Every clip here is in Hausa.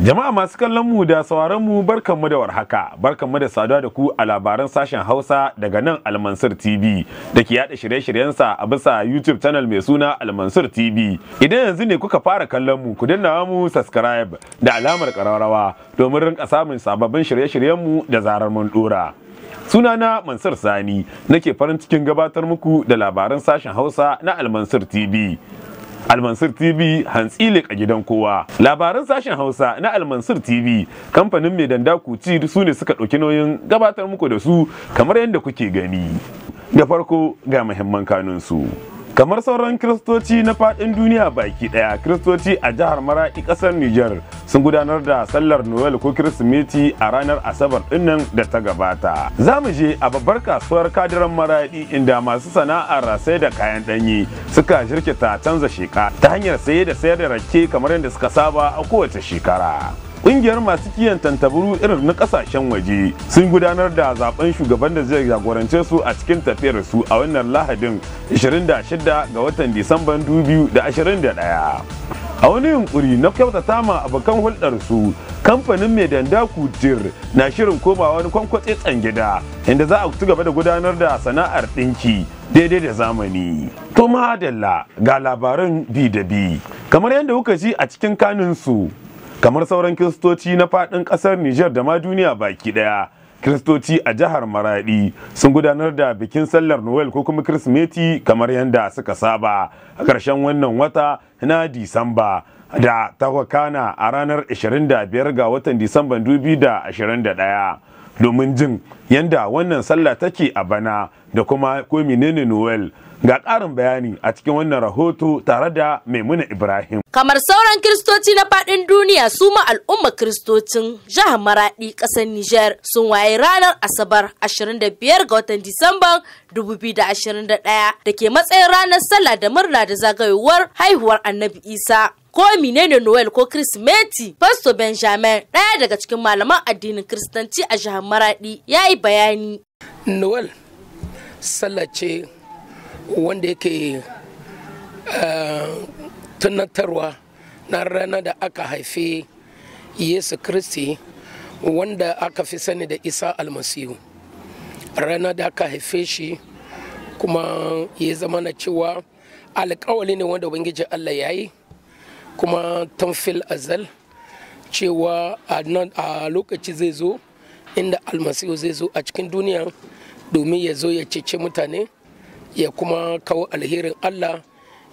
Jama'a masu kallon mu da sauraron mu barkanmu da warhaka, barkanmu da saduwa da ku a labaran sashen Hausa daga nan Almansur TV da ke yada shirye-shiryensa a bisa YouTube channel mai suna Almansur TV. Idan yanzu ne kuka fara kallon mu, ku danna mu subscribe da alamar ƙararrawa domin rinka samun sababbin shirye-shiryen mu da zarar mun dora. Sunana Mansur Sani, nake farin cikin gabatar muku da labaran sashen Hausa na Almansur TV. Almansur TV hantsi leƙa gidan kowa. Labaran sashen Hausa na Almansur TV kamfanin mai danda kuci su ne suka ɗauki nauyin gabatar muku da su kamar yadda kuke gani. Da farko ga muhimman kanunsu. Kamar sauran kiristoci na faɗin duniya baki ɗaya, kiristoci a jihar Maraɗi ƙasar Nijar sun gudanar da sallar Noel ko Kirsimeti a ranar Asabar ɗinnan da ta gabata. Za mu je a babbar kasuwar Kadiran Maraɗi inda masu sana'ar sai da kayan ɗanye suka jirkita canza sheka ta hanyar saye da sayar da rake kamar yadda suka saba a kowace shekara. Ƙungiyar masu kiyon tantabaru irin na ƙasashen waje sun gudanar da zaben shugaban da zai jagorance su a cikin tafiyar su a wannan Lahadin 26 ga watan Disamban 2021. A wani yunkuri na kyautata ma abokan hulɗar su, kamfanin mai danda kutir na shirin koma wani kwankwatsetsen gida inda za a ci gaba da gudanar da sana'ar ɗinki daidai da zamani. To madalla ga labaran bi da bi. Kamar yadda kuka ji a cikin kanin su, kamar sauran kiristoci na faɗin ƙasar Nijar da ma duniya baki ɗaya, kiristoci a jihar Maraɗi sun gudanar da bikin sallar Noel ko kuma Kirsimeti kamar yadda suka saba a ƙarshen wannan wata na Disamba da ta wakana a ranar 25 ga watan Disamban 2021 domin jin yadda wannan sallah take a bana da kuma ko menene Noel. Ga ƙarin bayani a cikin wannan rahoto tare da Maimuna Ibrahim. Kamar sauran kiristoci na faɗin duniya, su ma al'ummar kiristocin jihar Maraɗi ƙasar Nijar sun waye ranar Asabar 25 ga watan Disamban 2021 da ke matsayin ranar sallah da murna da zagayowar haihuwar Annabi Isa. Ko menene Noel ko Kirsimeti? Pastor Benjamin, ɗaya daga cikin malaman addinin Kiristanci a jihar Maraɗi, ya yi bayani. Noel sallah ce wanda yake tunatarwa na rana da aka haife Yesu Kristi, wanda aka fi sani da Isa Almasihu. Rana da aka haife shi kuma ya zama na cewa alƙawali ne wanda Ubangiji Allah ya yi, kuma tun fil azal cewa a lokaci zai zo inda Almasihu zai zo a cikin duniya domin ya zo ya cece mutane, ya kuma kawo alherin Allah,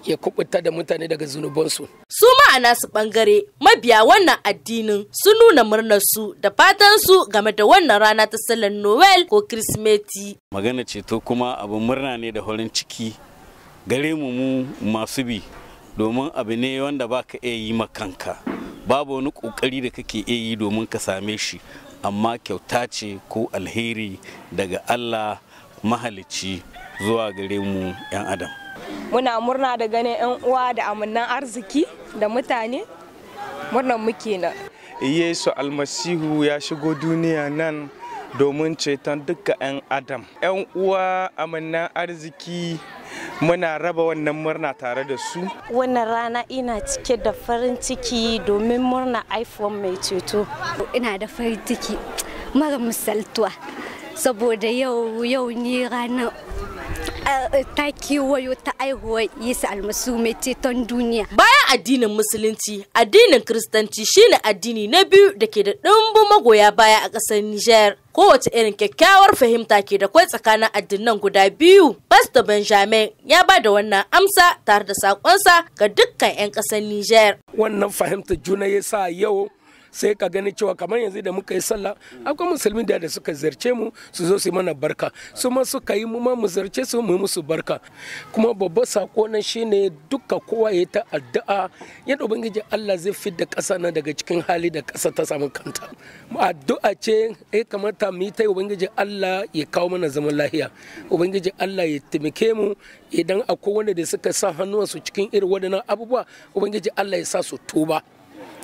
ya kubuta da mutane daga zunubansu. Su ma'ana su bangare mabiya wannan addinin sun nuna murnar su da fatan su game da wannan rana ta sallar Noel ko Kirsimeti. Magana ceto kuma abin murna ne da farin ciki gare mu masu bi, domin abu ne wanda baka iya yi makanka, babu wani kokari da kake iya yi domin ka same shi, amma kyauta ce ko alheri daga Allah mahalicci zuwa gare mu 'yan adam. Muna murna da ganin 'yan uwa da amannan arziki da mutane, murnan muke nan. Yesu Almasihu ya shigo duniya nan domin ceton duka 'yan adam. 'Yan uwa amannan arziki muna raba wannan murna tare da su. Wannan rana ina cike da farin ciki domin murna iPhone mai ceto. Ina da farin ciki mara misaltuwa saboda yau ne ranar ta kewayo ta aihuwar Yesu Almasihu mai ceton duniya. Bayan addinin Musulunci, addinin Kiristanci shine addini na biyu da ke da ɗimbin magoya baya a ƙasar Nijar. Kowace irin kyakkyawar fahimta ke da kwai tsakanin addinan guda biyu. Pastor Benjamin ya ba da wannan amsa tare da saƙonsa ga dukkan 'yan ƙasar Nijar. Wannan fahimtar juna ya sa yau sai ka gani cewa kamar yanzu da muka yi sallah, akwai musulmi da suka ziyarce mu su zo su yi mana barka, su ma suka yi mu ma mu ziyarce su mu musu barka. Kuma babban sako nan shine duka kowa ya ta addu'a yadda Ubangiji Allah zai fidda ƙasa nan daga cikin hali da ƙasa ta samu kanta. Addu'a ce kamata mu yi ta Ubangiji Allah ya kawo mana zaman lahiya, Ubangiji Allah ya taimake mu idan akwai wanda da suka sa hannuwansu cikin irin waɗannan abubuwa, Ubangiji Allah ya sa su tuba.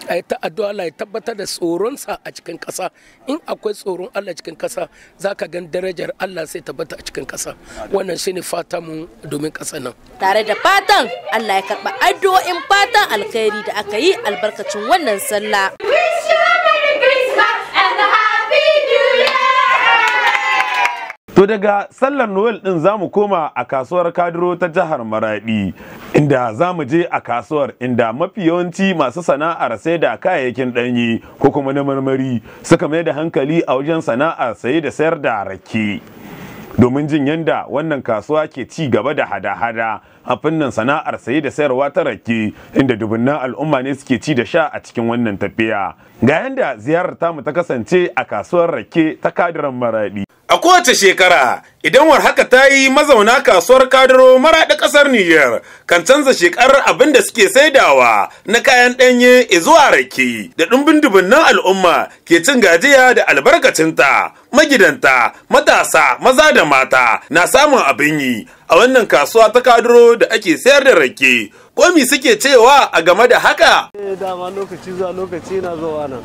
A yi ta addu'a Allah ya tabbatar da tsoronsa a cikin ƙasa. In akwai tsoron Allah cikin ƙasa, za ka gan darajar Allah sai tabbata a cikin ƙasa. Wannan shi ne fata mu domin ƙasa nan. Tare da fatan Allah ya karɓa addu'o'in fatan alkhairi da aka yi albarkacin wannan sallah. To daga sallar Noel din zamu koma a kasuwar Kadiro ta jihar Maradi, inda zamu je a kasuwar inda mafi yawanci masu sana'ar sai da kayayyakin ɗanyi ko kuma na marmari suka mai da hankali a wajen sana'ar saye da sayar da rake. Domin jin yadda wannan kasuwa ke ci gaba da hada-hada a fannin sana'ar saye da sayarwa ta rake, inda dubunnan al'umma ne suke ci da sha a cikin wannan tafiya. Ga yadda ziyarar tamu ta kasance a kasuwar rake ta Kadiran Maradi. A kowace shekara, idan war haka ta yi, mazauna kasuwar Kadiro Maraɗi ƙasar Nijar kan canza shekarar abin da suke saidawa na kayan ɗanye zuwa rake, da ɗumbin dubunnan al'umma ke cin gajiya da albarkacinta. Magidanta, matasa, maza da mata na samun abin yi a wannan kasuwa ta Kadiro da ake sayar da rake. Komi suke cewa a game da haka? Dama lokaci zuwa lokaci na zuwa nan.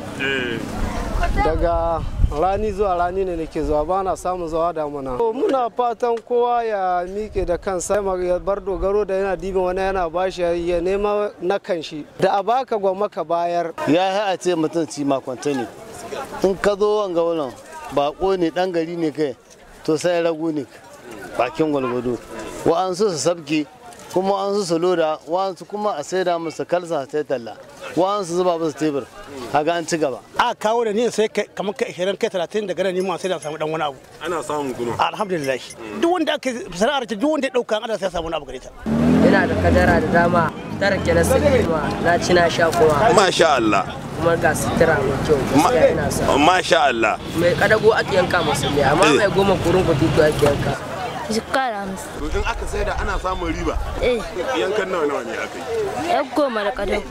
Daga rani zuwa rani ne nake zuwa, ba na samun zuwa damuna. Muna fatan kowa ya miƙe da kansa ya bar dogaro da yana dibin wani yana bashi ya nema na kanshi. Da a baka gwamma ka bayar. Ya yi a ce mutum ci makwanta ne. In ka zo wanga wannan bako ne, dan gari ne kai, to sai ragu ne bakin gwalgwado. Wa'ansu su sabke, kuma an su loda, wa'ansu kuma a saida musu kalsa sai talla, wa'ansu zuba musu tebur. Haga an ci gaba. A kawo da ni sai kamar ka 20 kai 30 daga nan ni ma sai da samu dan wani abu. Ana samun kuno. Alhamdulillah. Duk wanda aka sana'ar ta, duk wanda ya dauka ana sai samu wani abu gare ta. Ina da kadara da dama, tara ke na sai na ci na sha kuma. Masha Allah. Kuma ga sutura mai kyau, gaskiya ina sa. Masha Allah. Mai kadago ake yanka musu ne, amma mai goma kurun kututu ake yanka. Jikara musu. To in aka sai da ana samun riba. Yankan nawa ne aka yi? Yan goma da kadago.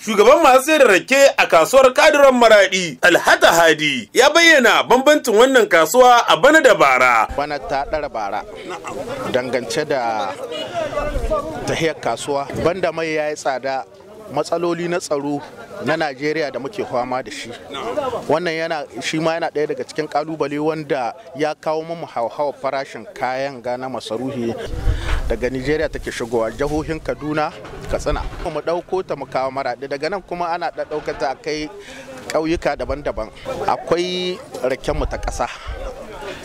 Shugaban masu sayar da rake a kasuwar Kadiran Maradi, Alhata Hadi, ya bayyana bambancin wannan kasuwa a bana da bara. Bana ta ɗara bara dangance da tahiyar kasuwa. Banda mai ya yi tsada, matsaloli na tsaro na Najeriya da muke fama da shi. Wannan shi ma yana ɗaya daga cikin kalubale wanda ya kawo mu hauhawar farashin kayan gana masarufi daga Nigeria take shigowa jihohin Kaduna, Katsina. Mu ɗauko ta mu kawo Maradi, daga nan kuma ana ɗaukar ta kai ƙauyuka daban-daban. Akwai raken mu ta ƙasa,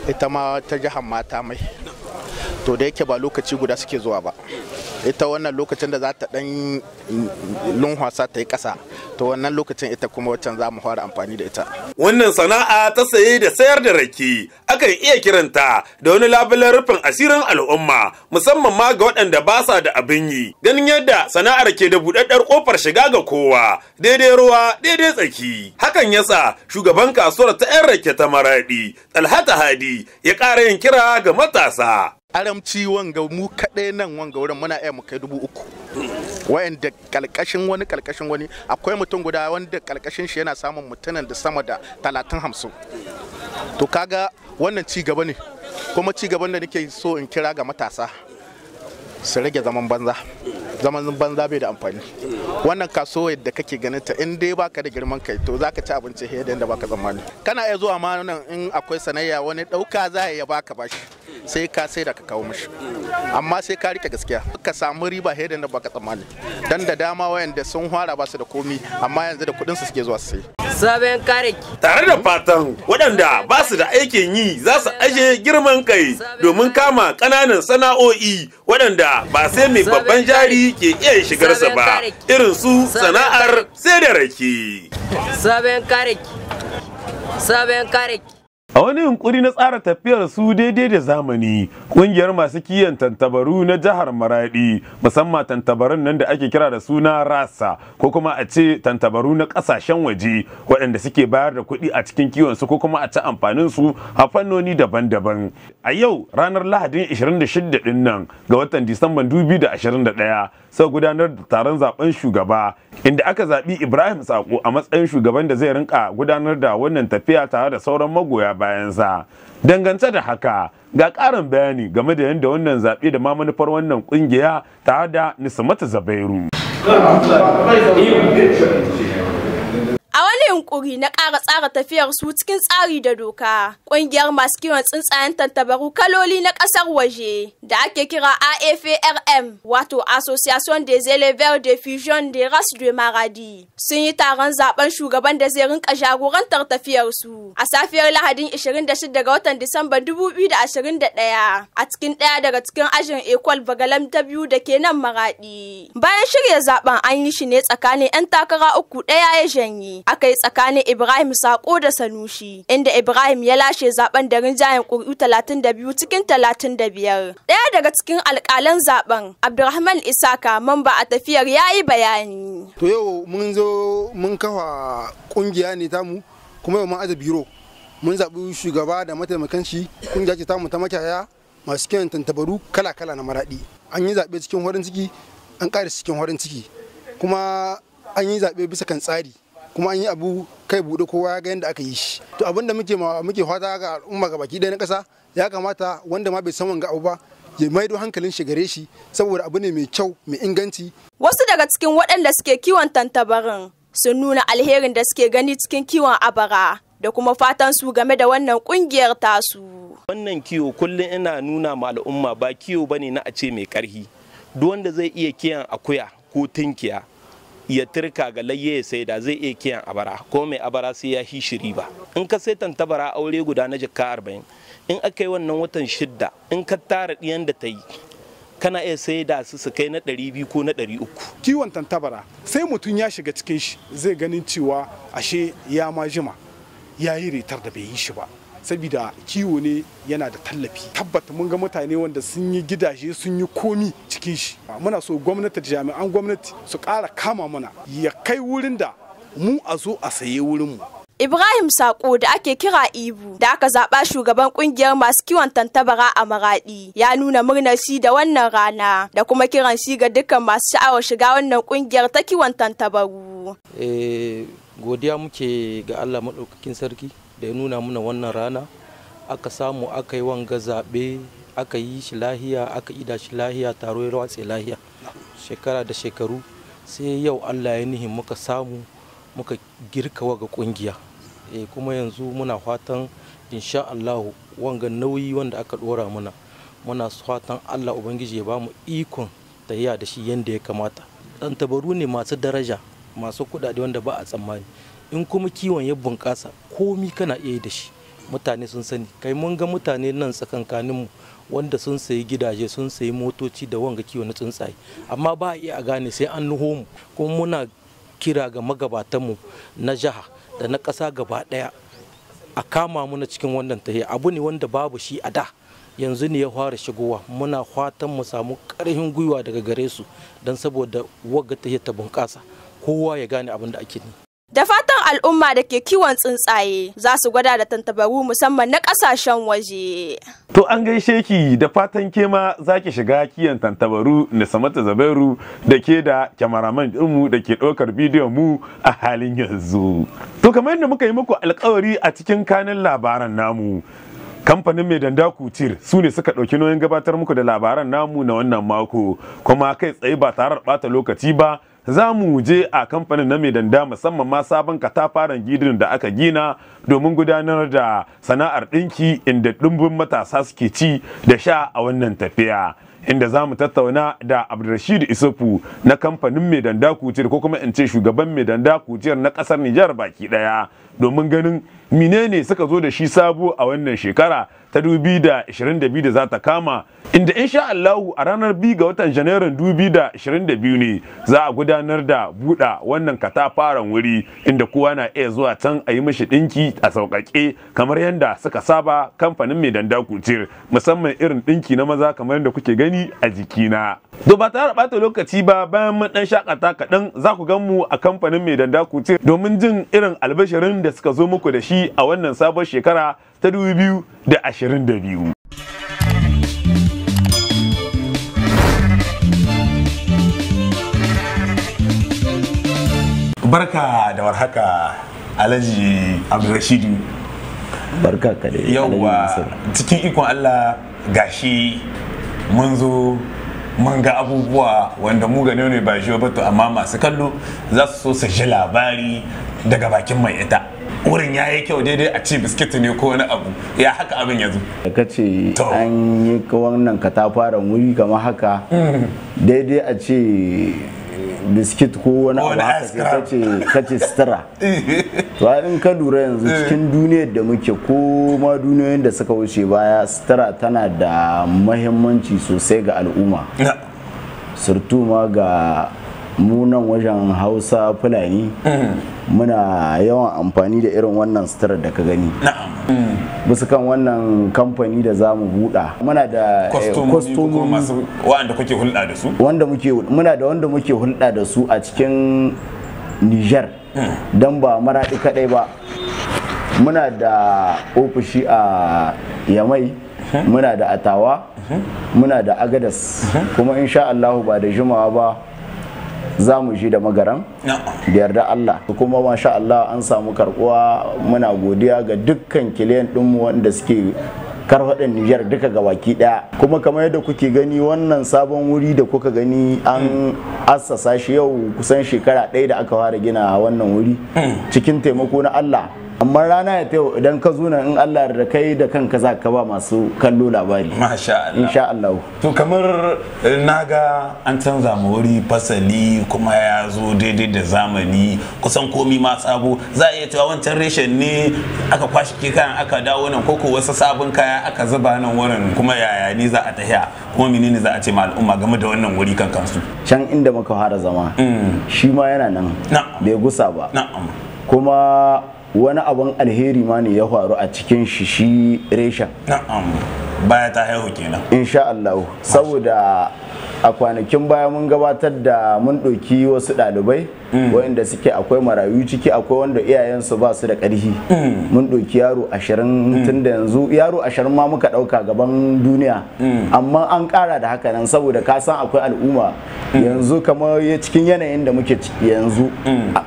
ita ma ta jihar Mata Mai. To da yake ba lokaci guda suke zuwa ba, ita wannan lokacin da za ta dan lunhwasa ta yi ƙasa, to wannan lokacin ita kuma waccan za mu fara amfani da ita. Wannan sana'a ta saye da sayar da rake akan iya kiranta da wani labulen rufin asirin al'umma, musamman ma ga waɗanda ba sa da abin yi, ganin yadda sana'ar ke da buɗaɗɗar ƙofar shiga ga kowa, daidai ruwa daidai tsaki. Hakan yasa shugaban kasuwar ta 'yan rake ta Maradi, Alhata Hadi, ya ƙara yin kira ga matasa. Aramci wanga mu kaɗai nan wanga wurin muna iya mu kai 3,000, wayanda kalkashin wani akwai mutum guda wanda kalkashin shi yana samun mutunan da sama da 30-50. To kaga wannan ci gaba ne, kuma ci gaban da nake so in kira ga matasa su rage zaman banza bai da amfani. Wannan kasuwa yadda kake ganin ta, in dai baka da girman kai to zaka ci abinci yadda yadda baka tsammani. Kana iya zuwa ma nan in akwai sanayya wani dauka za ya baka bashi, sai ka sai da ka kawo mishi, amma sai ka rike gaskiya ka samu riba yadda yadda baka tsammani. Dan da dama wayanda sun fara ba su da komi, amma yanzu da kudin su suke zuwa su sai. Sabon kare tare da fatan waɗanda ba su da aikin yi za su aje girman kai domin kama ƙananan sana'o'i waɗanda ba sai mai babban jari ke iya shigarsa ba, irin su sana'ar sai da rake. Sabon kare. A wani yunkuri na tsara tafiyar su daidai da zamani, kungiyar masu kiyon tantabaru na jihar Maradi, musamman tantabarun nan da ake kira da suna rasa ko kuma a ce tantabaru na kasashen waje waɗanda suke bayar da kuɗi a cikin kiwon su ko kuma a ci amfanin su a fannoni daban-daban. A yau ranar Lahadin 26 din nan ga watan Disamban 2021 sai gudanar da taron zaben shugaba, inda aka zaɓi Ibrahim Sako a matsayin shugaban da zai rinka gudanar da wannan tafiya tare da sauran magoya bayansa. Dangance da haka, ga ƙarin bayani game da yadda wannan zaɓe da ma manufar wannan ƙungiya tare da Nismatu Zabairu. A wani yunkuri na ƙara tsara tafiyar su cikin tsari da doka. Ƙungiyar masu kiwon tsuntsayen tantabaru kaloli na ƙasar waje da ake kira AFRM wato Association des éleveurs de fusion des races de Maradi sun yi taron zaben shugaban da zai rinka jagorantar tafiyar su a safiyar Lahadin 26 ga watan Disamba 2021 a cikin ɗaya daga cikin ajin Ecole Bagalam ta biyu da ke nan Maradi. Bayan shirya zaben an yi shi ne tsakanin 'yan takara uku, ɗaya ya janye. Aka yi tsakanin Ibrahim Sako da Sanushi, inda Ibrahim ya lashe zaben da rinjayen ƙuri'u 32 cikin 35. Ɗaya daga cikin alƙalan zaben, Abdulrahman Isaka, mamba a tafiyar, ya yi bayani. To yau mun zo mun kafa ƙungiya ne tamu, kuma yau mun aza biro. Mun zaɓi shugaba da mataimakan shi, ƙungiya ce tamu ta makiyaya masu kiwon tantabaru kala-kala na Maraɗi. An yi zaɓe cikin farin ciki, an ƙare cikin farin ciki, kuma an yi zaɓe bisa kan tsari, kuma an yi abu kai buɗe kowa ya ga yadda aka yi shi. To abin da muke fata ga al'umma ga baki ɗaya na ƙasa, ya kamata wanda ma bai san wanga abu ba ya maido hankalin shi gare shi, saboda abu ne mai kyau mai inganci. Wasu daga cikin waɗanda suke kiwon tantabarin sun nuna alherin da suke gani cikin kiwon abara da kuma fatan su game da wannan kungiyar tasu. Wannan kiwo kullum ina nuna ma al'umma ba kiwo bane na a ce mai karhi. Duk wanda zai iya kiyan akuya ko tunkiya ya turka ga layye ya saida zai iya kiyan abara, ko mai abara sai ya hishiri ba. In ka sai tantabara aure guda na jikka 40, in aka yi wannan watan 6 in ka tara ɗiyan da ta yi kana iya sai da su kai na 200 ko na 300. Kiwon tantabara sai mutum ya shiga cikin shi zai ganin cewa ashe ya ma jima ya yi ritar da bai yi shi ba, saboda kiwo ne yana da tallafi. Tabbata mun ga mutane wanda sun yi gidaje sun yi komi cikin shi. Muna so gwamnati da jami'an gwamnati su ƙara kama mana ya kai wurin da mu a zo a saye wurin mu. Ibrahim Sako da ake kira Ibu da aka zaɓa shugaban ƙungiyar masu kiwon tantabara a Maraɗi ya nuna murnar shi da wannan rana da kuma kiran shi ga dukkan masu sha'awar shiga wannan ƙungiyar ta kiwon tantabaru. Godiya muke ga Allah maɗaukakin sarki da ya nuna muna wannan rana, aka samu aka yi wanga zaɓe, aka yi shi lahiya, aka ida shi lahiya, taro ya watse lahiya shekara da shekaru, sai yau Allah ya nihin muka samu muka girka waga ƙungiya. Kuma yanzu muna fatan insha Allah wanga nauyi wanda aka dora muna fatan Allah ubangiji ya bamu ikon tahiya da shi yanda ya kamata. Tantabaru ne masu daraja, masu kudade wanda ba a tsammani. In kuma kiwon ya bunƙasa komi kana iya da shi. Mutane sun sani, kai mun ga mutane nan tsakankanin mu wanda sun sayi gidaje, sun sayi motoci da wanga kiwo na tsuntsaye, amma ba a iya gane sai an nuho mu. Kuma muna kira ga magabatanmu na jiha da na ƙasa gaba ɗaya a kama muna cikin wannan tahiya. Abu ne wanda babu shi a da, yanzu ne ya fara shigowa. Muna fatan mu samu ƙarfin gwiwa daga gare su don saboda wagga tahiya ta bunƙasa, kowa ya gane abin da ake ni. Da fatan al'umma da ke kiwon tsuntsaye za su gwada da tantabaru musamman na ƙasashen waje. To an gaishe ki, da fatan ke ma za ki shiga kiyan tantabaru na Samata Zabairu da ke da kyamaraman ɗinmu da ke ɗaukar bidiyon mu a halin yanzu. To kamar yadda muka yi muku alkawari a cikin kanin labaran namu, kamfanin mai danda kutir su ne suka ɗauki nauyin gabatar muku da labaran namu na wannan mako, kuma kai tsaye ba tare da ɓata lokaci ba za mu je a kamfanin na mai danda, musamman ma sabon katafaren gidan da aka gina domin gudanar da sana'ar ɗinki inda ɗumbin matasa suke ci da sha a wannan tafiya, inda za mu tattauna da Abdulrashid Isufu na kamfanin mai danda kuciyar, ko kuma in ce shugaban mai danda kuciyar na ƙasar Nijar baki ɗaya, domin ganin menene suka zo da shi sabo a wannan shekara ta 2022 da za ta kama, inda insha Allahu a ranar 2 ga watan Janairun 2022 ne za a gudanar da buɗa wannan katafaren wuri, inda kowa na iya zuwa can a yi mishi ɗinki a sauƙaƙe kamar yadda suka saba kamfanin mai danda kuciyar, musamman irin ɗinki na maza kamar yadda kuke gani a jikina. To ba tare ɓata lokaci ba, bayan mun ɗan shakata kaɗan za ku gan mu a kamfanin mai danda kuciyar domin jin irin albashirin da suka zo muku da shi a wannan sabon shekara ta 2022. Barka da warhaka Alhaji Abdulrashidu. Barka ka da yauwa, cikin ikon Allah gashi mun zo mun ga abubuwa wanda mu gane ne ba shi ba to amma masu kallo za su so su ji labari daga bakin mai ita. Wurin ya yi kyau daidai a ce biskit ne ko wani abu, ya haka abin ya zo. Ka ce an yi wannan katafaren wuri kamar haka daidai a ce biskit ko wani abu haka sai kace sutura. To in ka lura yanzu cikin duniyar da muke ko ma duniyoyin da suka wuce baya, sutura tana da mahimmanci sosai ga al'umma, surtu ma ga munan wajen Hausa Fulani. Muna yawan amfani da irin wannan sutura da ka gani. Bisa kan wannan kamfani da za mu buɗa, muna da kwastomomi masu wanda kuke hulɗa da su, muna da wanda muke hulɗa da su a cikin Niger, don ba Maraɗi kaɗai ba. Muna da ofishi a Yamai, muna da Atawa, muna da Agadas, kuma insha Allahu ba da jimawa ba za mu ji da Magaran da yarda Allah. Kuma masha Allah an samu karbuwa, muna godiya ga dukkan kiliyan ɗinmu wanda suke karfaɗin Nijar duka gabaki ɗaya. Kuma kamar yadda kuke gani wannan sabon wuri da kuka gani an assasa shi yau kusan shekara 1 da aka fara gina wannan wuri cikin taimako na Allah. Amma rana ya tayo idan ka zo nan in Allah da kai da kanka za ka ba masu kallo labari. Masha Allah. Insha Allah. To kamar naga an canza mu wuri fasali kuma ya zo daidai da zamani, kusan komi ma sabo. Za a iya cewa wancan reshen ne aka kwashi kayan aka dawo nan, ko wasu sabon kaya aka zuba nan wurin, kuma yaya ne za a tahiya, kuma menene za a ce ma al'umma game da wannan wuri kan kansu. Can inda muka fara zama shi ma yana nan bai gusa ba. Kuma wani abin alheri ma ne ya faru a cikin shi reshen. Baya ta haihu kenan. Insha Allah. Saboda a kwanakin baya mun gabatar da mun ɗauki wasu ɗalibai waɗanda suke akwai marayu ciki, akwai wanda iyayensu ba su da ƙarfi. Mun ɗauki yaro 20 tun da yanzu yaro 20 ma muka ɗauka gaban duniya, amma an ƙara da haka nan saboda ka san akwai al'umma yanzu kamar cikin yanayin da muke ciki yanzu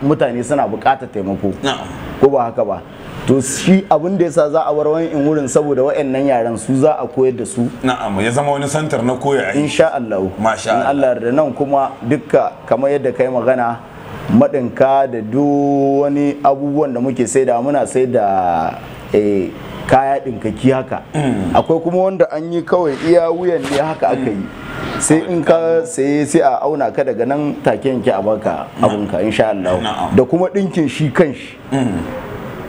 mutane suna buƙatar taimako, ko ba haka ba. To shi abin da yasa za a bar wani in wurin saboda waɗannan yaran su za a koyar da su. Na'am, ya zama wani santar na koya. Insha Allah. Masha Allah. Da nan kuma dukka kamar yadda kai magana, madinka da duk wani abubuwan da muke saida, muna saida kaya dinkaki haka. Akwai kuma wanda an yi kawai iya wuyan ne haka aka yi. Sai in ka sai a auna ka daga nan take yanke a baka abunka insha Allah. Da kuma dinkin shi kanshi.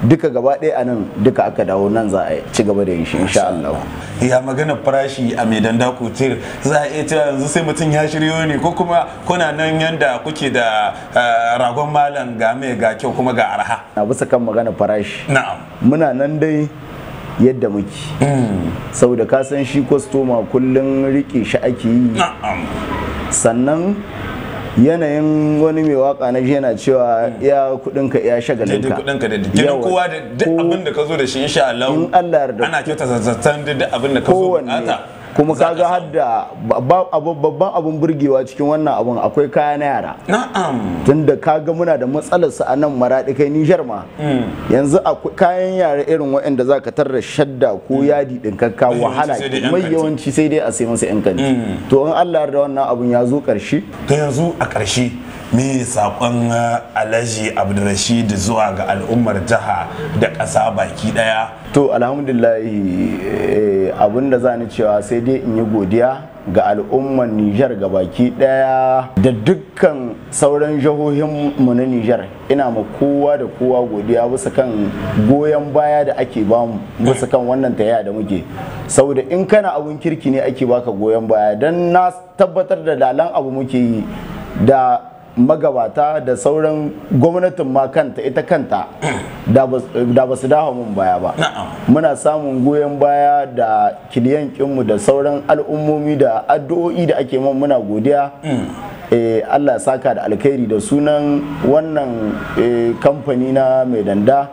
Duka gaba ɗaya a nan duka aka dawo nan za a ci gaba da yin shi insha Allah. Ya magana farashi a Maidan Dakutir, za a iya cewa yanzu sai mutum ya shiryo ne, ko kuma kuna nan yanda kuke da ragon malam ga mai ga kyau kuma ga arha. Na bisa kan magana farashi. Na'am. Muna nan dai yadda muke. Saboda ka san shi kwastoma kullum rike shi ake yi. Na'am. Sannan yanayin wani mai waka na yana cewa ya kudinka ya shagalinka, daidai kudinka da gidan kowa da duk abin da ka zo da shi insha Allah, in Allah yarda ana kyauta zazzatan duk abin da ka zo bukata. Kuma kaga har da babban abun burgewa cikin wannan abun akwai kaya na yara. Na'am. Tunda kaga muna da matsalar sa a nan Maraɗi kai Nijar ma. Yanzu akwai kayan yara irin waɗanda zaka tarra shadda ko yadi din kakka wahala, mai yawanci sai dai a sai masa yan kanti. To in Allah yarda wannan abun ya zo ƙarshe. To yanzu a ƙarshe me sakon Alhaji Abdulrashid zuwa ga al'ummar jiha da ƙasa baki daya? To alhamdulillah abin da za ni cewa sai dai in yi godiya ga al'ummar Nijar baki daya da dukkan sauran jihohin mu na Nijar. Ina ma kowa da kowa godiya bisa kan goyon baya da ake bamu bisa kan wannan tayaya da muke, saboda in kana abun kirki ne ake baka goyon baya, dan na tabbatar da dalan abu muke yi da magabata da sauran gwamnatin ma kanta ita kanta da ba su dawo mun baya ba. Muna samun goyon baya da kiliyan kinmu da sauran al'ummomi da addu'o'i da ake man, muna godiya. Allah saka da alkhairi da sunan wannan kamfani na mai danda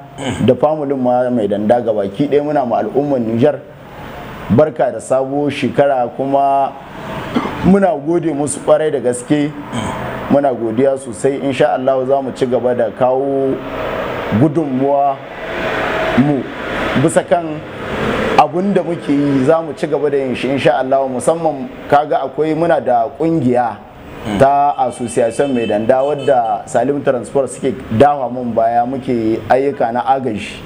da famulin ma mai danda gabaki ɗaya muna ma al'ummar Nijar barka da sabo shekara, kuma muna gode musu kwarai da gaske. Muna godiya sosai. Insha Allah za mu ci gaba da kawo gudunmuwa mu bisa kan abun da muke yi za mu ci gaba da yin shi insha Allah, musamman kaga akwai muna da kungiya ta association mai danda wadda Salim Transport suke dawa mun baya, muke ayyuka na agaji.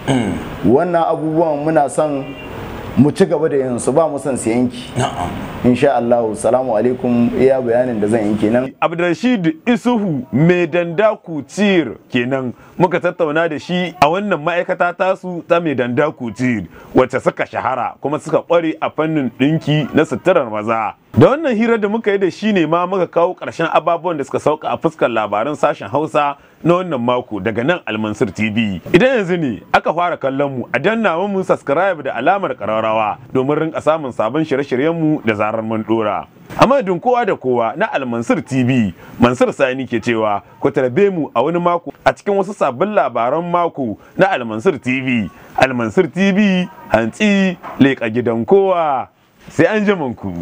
Wannan abubuwan muna son mu ci gaba da yin su, ba mu son su yanki. Insha Allah. Salamu alaikum, iya bayanin da zan yi kenan. Abdulrashid Isuhu mai danda kutir kenan muka tattauna da shi a wannan ma'aikata tasu ta mai danda kutir, wacce suka shahara kuma suka kware a fannin dinki na suturar maza. Da wannan hirar da muka yi da shi ne ma muka kawo ƙarshen ababuwan da suka sauka a fuskar labaran sashen Hausa na wannan mako daga nan Almansur TV. Idan yanzu ne aka fara kallon mu, a danna mu subscribe da alamar ƙararrawa domin rinka samun sabon shirye-shiryen mu da zarar mun dora. A madadin kowa da kowa na Almansur TV, Mansur Sani ke cewa ku tarbe mu a wani mako a cikin wasu sabbin labaran mako na Almansur TV. Almansur TV, hantsi leƙa gidan kowa. Sai an ji ku.